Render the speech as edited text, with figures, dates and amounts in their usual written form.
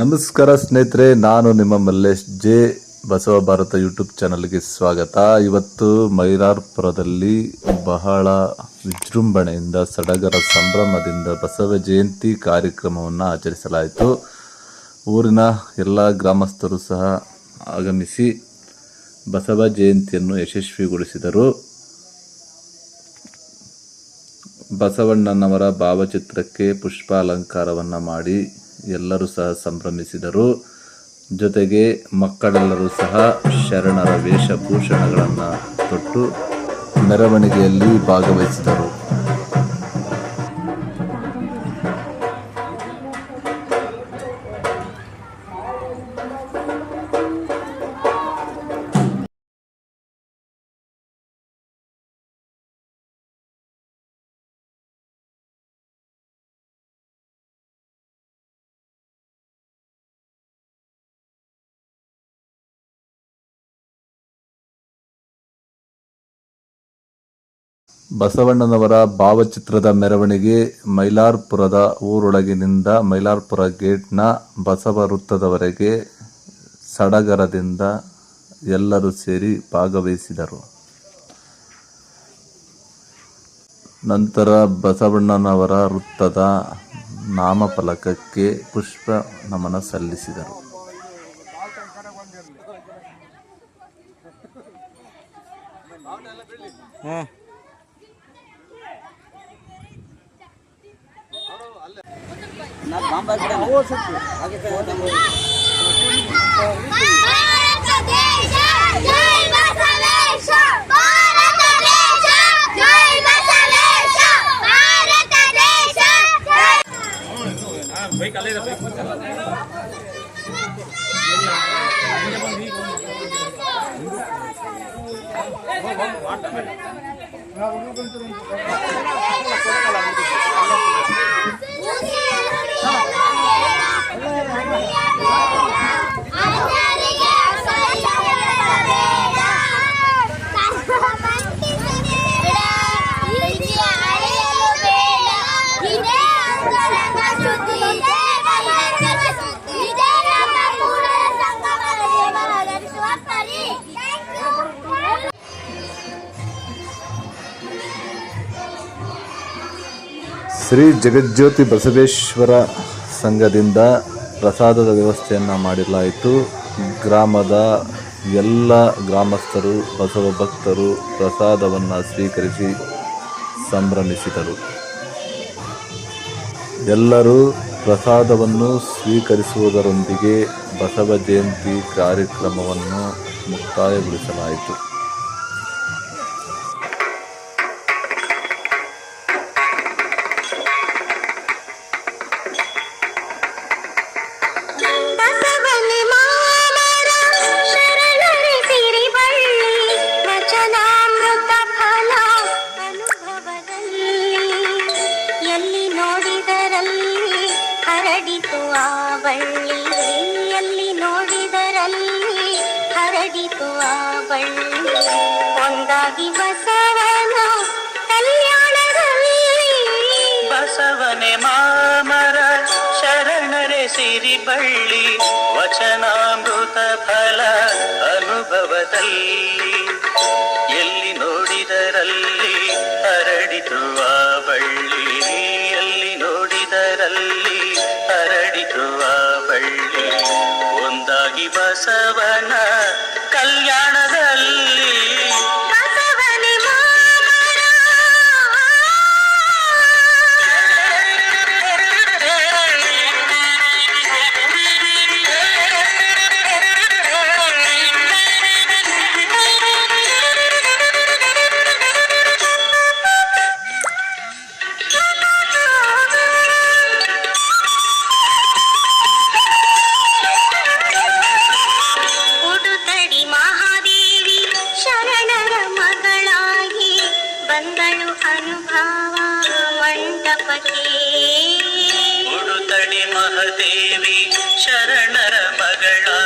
ನಮಸ್ಕಾರ ಸ್ನೇಹಿತರೆ, ನಾನು ನಿಮ್ಮ ಮಲ್ಲೇಶ್ ಜೆ ಬಸವ ಭಾರತ ಯೂಟ್ಯೂಬ್ ಚಾನಲ್ಗೆ ಸ್ವಾಗತ. ಇವತ್ತು ಮೈಲಾರಪುರದಲ್ಲಿ ಬಹಳ ವಿಜೃಂಭಣೆಯಿಂದ ಸಡಗರ ಸಂಭ್ರಮದಿಂದ ಬಸವ ಜಯಂತಿ ಕಾರ್ಯಕ್ರಮವನ್ನು ಆಚರಿಸಲಾಯಿತು. ಊರಿನ ಎಲ್ಲ ಗ್ರಾಮಸ್ಥರು ಸಹ ಆಗಮಿಸಿ ಬಸವ ಜಯಂತಿಯನ್ನು ಯಶಸ್ವಿಗೊಳಿಸಿದರು. ಬಸವಣ್ಣನವರ ಭಾವಚಿತ್ರಕ್ಕೆ ಪುಷ್ಪ ಅಲಂಕಾರವನ್ನು ಮಾಡಿ ಎಲ್ಲರೂ ಸಹ ಸಂಭ್ರಮಿಸಿದರು. ಜೊತೆಗೆ ಮಕ್ಕಳೆಲ್ಲರೂ ಸಹ ಶರಣರ ವೇಷಭೂಷಣಗಳನ್ನು ತೊಟ್ಟು ಮೆರವಣಿಗೆಯಲ್ಲಿ ಭಾಗವಹಿಸಿದರು. ಬಸವಣ್ಣನವರ ಭಾವಚಿತ್ರದ ಮೆರವಣಿಗೆ ಮೈಲಾರಪುರದ ಊರೊಳಗಿನಿಂದ ಮೈಲಾರಪುರ ಗೇಟ್ನ ಬಸವ ವೃತ್ತದವರೆಗೆ ಸಡಗರದಿಂದ ಎಲ್ಲರೂ ಸೇರಿ ಭಾಗವಹಿಸಿದರು. ನಂತರ ಬಸವಣ್ಣನವರ ವೃತ್ತದ ನಾಮಫಲಕಕ್ಕೆ ಪುಷ್ಪ ನಮನ ಸಲ್ಲಿಸಿದರು. ಶ್ರೀ ಜಗಜ್ಯೋತಿ ಬಸವೇಶ್ವರ ಸಂಘದಿಂದ ಪ್ರಸಾದದ ವ್ಯವಸ್ಥೆಯನ್ನು ಮಾಡಲಾಯಿತು. ಗ್ರಾಮದ ಎಲ್ಲ ಗ್ರಾಮಸ್ಥರು ಬಸವ ಭಕ್ತರು ಪ್ರಸಾದವನ್ನು ಸ್ವೀಕರಿಸಿ ಸಂಭ್ರಮಿಸಿದರು. ಎಲ್ಲರೂ ಪ್ರಸಾದವನ್ನು ಸ್ವೀಕರಿಸುವುದರೊಂದಿಗೆ ಬಸವ ಜಯಂತಿ ಕಾರ್ಯಕ್ರಮವನ್ನು ಮುಕ್ತಾಯಗೊಳಿಸಲಾಯಿತು. ಎಲ್ಲಿ ನೋಡಿದರಲ್ಲಿ ಹರಡಿತು ಆ ಬಳ್ಳಿ ಒಂದಾಗಿ ಬಸವನ ಕಲ್ಯಾಣದಲ್ಲಿ. ಬಸವನೆ ಮಾಮರ ಶರಣರೆ ಸಿರಿ ಬಳ್ಳಿ ವಚನಾಮೃತ ಫಲ ಅನುಭವದಲ್ಲಿ ಎಲ್ಲಿ ನೋಡಿದರಲ್ಲಿ ಹರಡಿತು ಆ ಬಳ್ಳಿ ಎಲ್ಲಿ ನೋಡಿದರಲ್ಲಿ ಹರಡಿತು ಆ ಬಳ್ಳಿ ಒಂದಾಗಿ ಬಸವನ ಕಲ್ಯಾಣದಲ್ಲಿ. ಉಡುತಡಿ ಮಹಾದೇವಿ ಶರಣರ ಮಗಳಾಗಿ